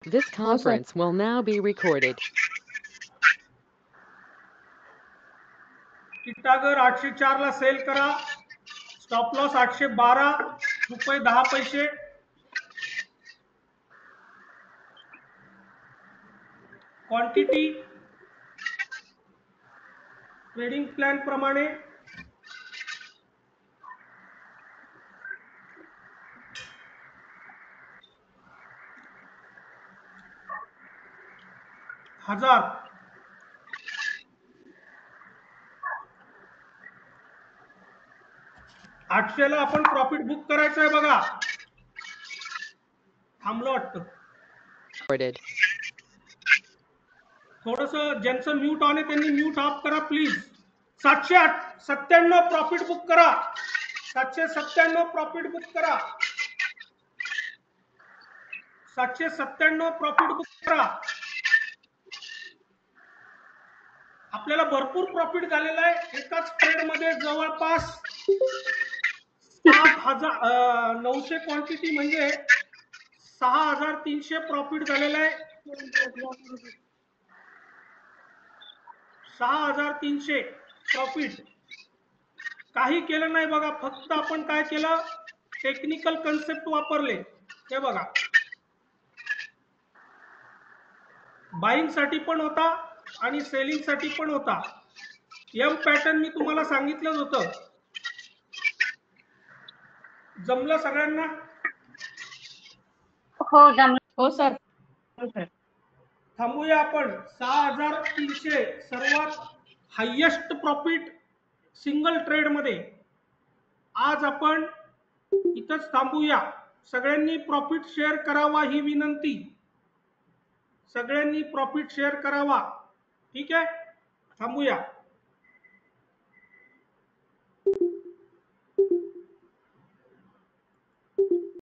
This conference will now be recorded. टिटागर 804 ला sale करा. Stop loss 812.10 quantity trading plan प्रमाणे हजार 800 ला आपण प्रॉफिट बुक करायचं आहे बघा. थांबलो वाटतं. Recorded. थोडस ज्यांचं म्यूट ऑन आहे त्यांनी म्यूट ऑफ करा प्लीज. 797 प्रॉफिट बुक करा. 797 प्रॉफिट बुक करा. 797 प्रॉफिट बुक करा. आपल्याला भरपूर प्रॉफिट झालेला आहे. एकाच ट्रेड मध्ये जवळपास 900 क्वांटिटी म्हणजे 6300 प्रॉफिट झालेला आहे. 6300 प्रॉफिट. काही केलं नाही बघा. फक्त आपण काय केलं, टेक्निकल कन्सेप्ट वापरले. हे बघा, बाईंग साठी पण होता आणि सेलिंग साठी पण होता. एम पॅटर्न मी तुम्हाला सांगितलंच होतं. जमलं सगळ्यांना? हो जमलं. हो सर. थांबूया आपण. 6300 सर्वात हायेस्ट प्रॉफिट सिंगल ट्रेड मध्ये. आज आपण इथंच थांबूया. सगळ्यांनी प्रॉफिट शेअर करावा ही विनंती. सगळ्यांनी प्रॉफिट शेअर करावा. ठीक आहे, थांबूया.